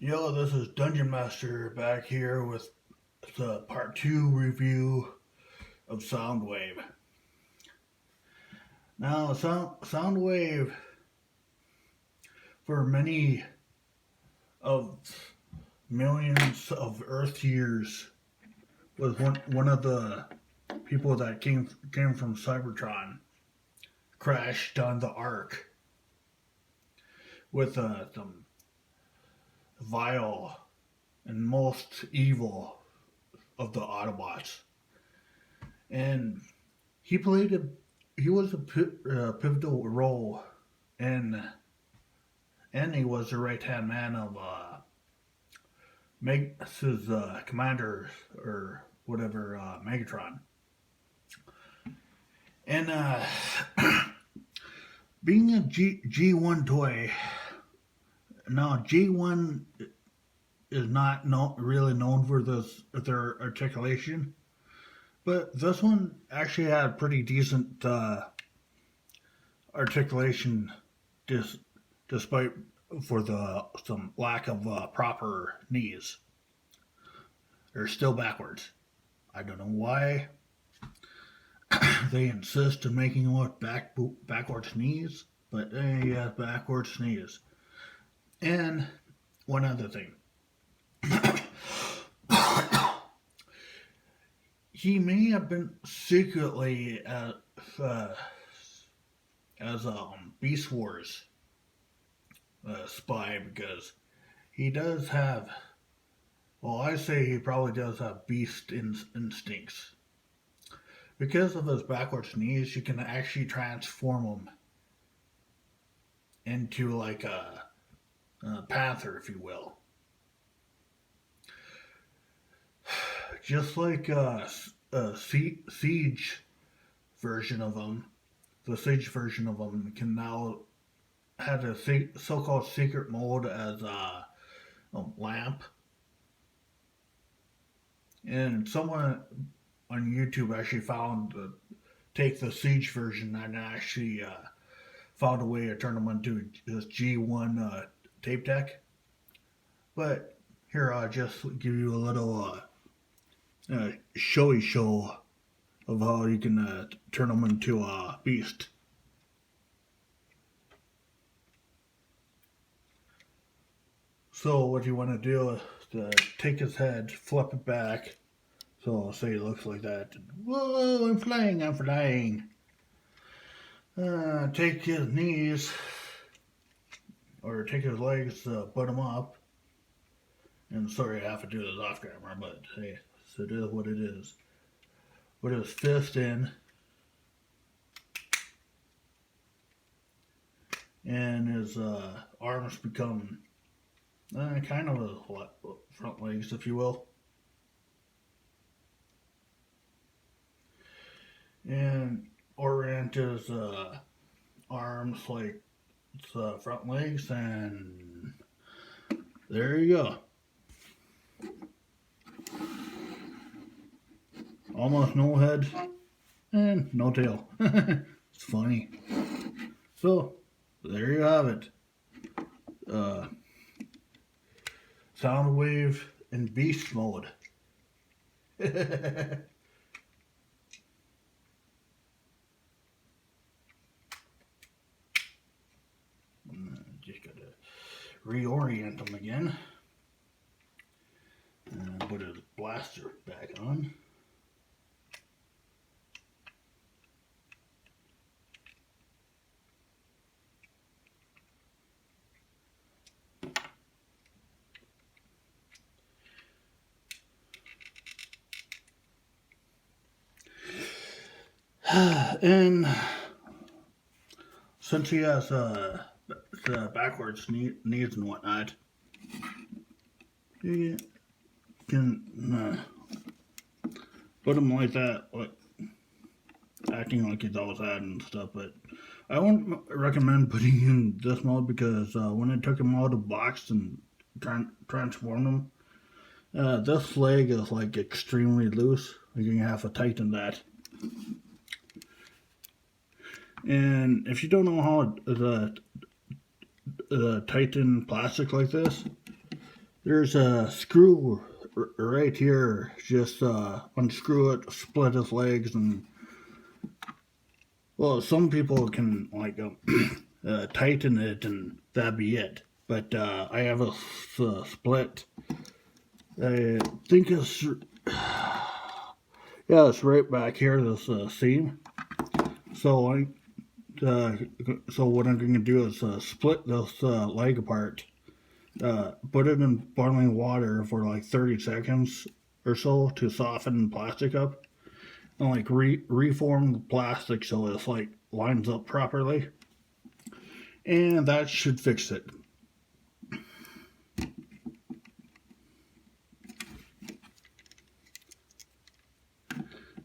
Yo, this is Dungeon Master back here with the part 2 review of Soundwave. Now, Soundwave, for many of millions of Earth years, was one of the people that came from Cybertron, crashed on the Ark with some vile and most evil of the Autobots. And he played a he was a pivotal role in, and he was the right hand man of his commander or whatever, Megatron. And being a G1 toy, now G1 is not really known for their articulation, but this one actually had pretty decent articulation, dis- despite for the some lack of proper knees. They're still backwards. I don't know why they insist on making them with backwards knees, but they have backwards knees. And one other thing, he may have been secretly uh, as a Beast Wars spy, because he does have. Well, I say he probably does have beast instincts. Because of his backwards knees, you can actually transform him into like a panther, if you will. Just like a siege version of him, the siege version of him can now have a so-called secret mode as a lamp. And someone on YouTube actually found take the siege version and actually found a way to turn them into this G1 tape deck. But here I'll just give you a little showy show of how you can turn them into a beast. So what you want to do is take his head, flip it back, so I'll say it looks like that. Whoa, I'm flying, I'm flying. Take his knees, or take his legs, put him up. And sorry I have to do this off camera, but hey, so it is what it is. Put his fist in, and his arms become kind of his front legs, if you will. And orient his arms like front legs, and there you go. Almost no head and no tail. It's funny. So there you have it. Soundwave in beast mode. Just gotta reorient him again. And put his blaster back on. And since he has the backwards knees and whatnot, you can put him like that, like acting like he's always had and stuff. But I wouldn't recommend putting in this mode, because when I took him out of the box and transformed him, this leg is like extremely loose. You're gonna have to tighten that. And if you don't know how to tighten plastic like this, There's a screw right here. Just unscrew it, split his legs, and well, some people can like tighten it, and that'd be it. But I have a split. I think it's yeah, it's right back here. This seam. So so what I'm going to do is split this leg apart. Put it in boiling water for like 30 seconds or so to soften the plastic up, and like reform the plastic so it's like lines up properly, and that should fix it.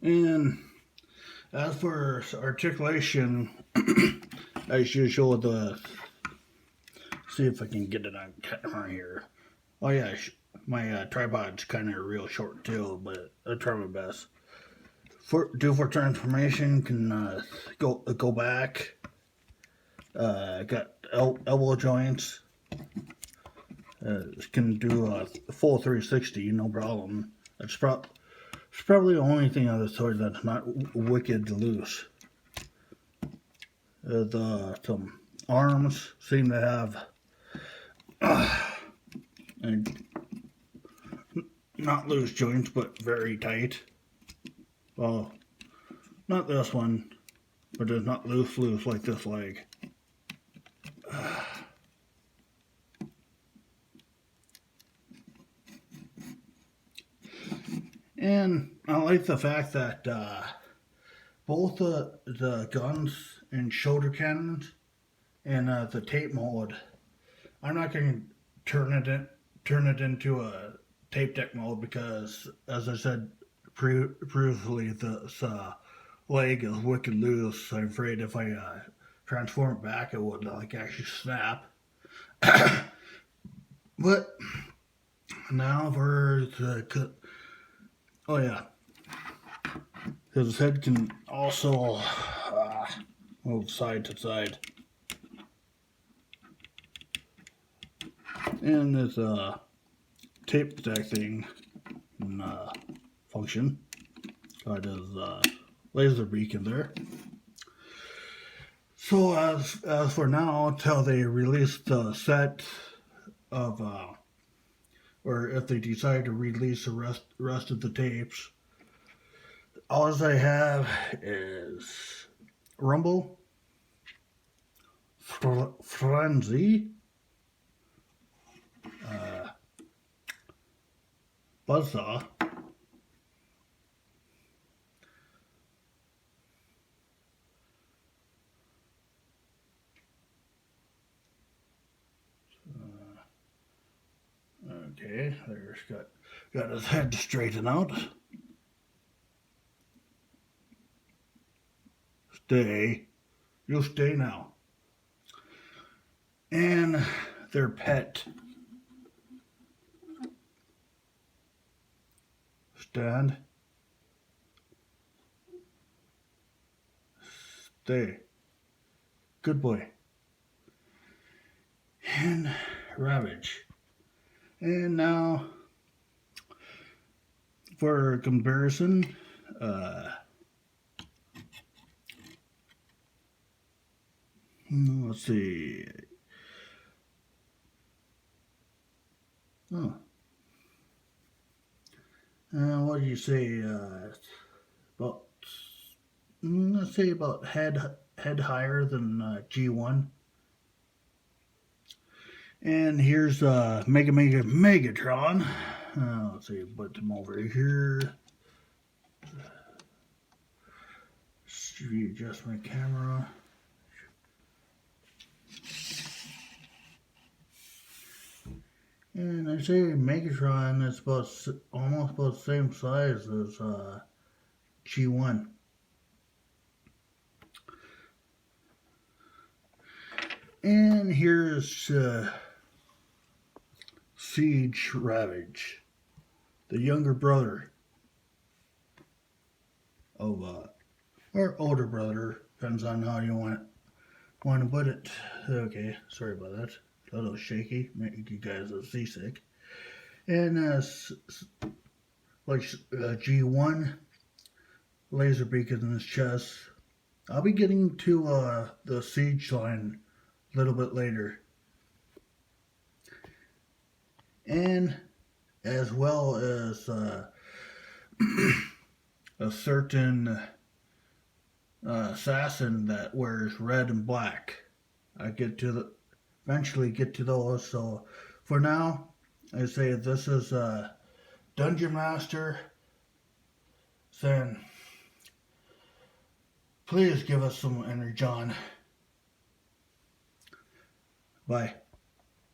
And as for articulation, as usual, see if I can get it on camera here. Oh yeah, my tripod's kind of real short too, but I try my best. For transformation, can go back. Got elbow joints. Can do a full 360, no problem. It's probably the only thing of the sort that's not wicked loose. The arms seem to have and not loose joints, but very tight. Well, not this one, but it's not loose like this leg. And I like the fact that both the guns and shoulder cannons and the tape mode, I'm not going to turn it into a tape deck mode because, as I said previously, this leg is wicked loose. I'm afraid if I transform it back, it would like actually snap. But now for the oh yeah, his head can also move side to side, and this tape deck thing function. Got his laser beacon there. So as for now, until they release the set of or if they decide to release the rest of the tapes, all I have is Rumble, Frenzy, Buzzsaw, okay, there's got his head straightened out. Stay. You stay now. And their pet. Stand. Stay. Good boy. And Ravage. And now, for comparison, let's see. Oh. What do you say? About let's say about head higher than G1. And here's Megatron. Let's see, put them over here. Readjust my camera. And I say Megatron is almost about the same size as G1. And here's Siege Ravage, the younger brother of or older brother, depends on how you want to put it. Okay, sorry about that. A little shaky, make you guys seasick. And like G1 laser beacon in his chest. I'll be getting to the siege line a little bit later. And as well as a certain assassin that wears red and black. I eventually get to those. So for now, I say this is Dungeon Master saying, please give us some energy, John. Bye.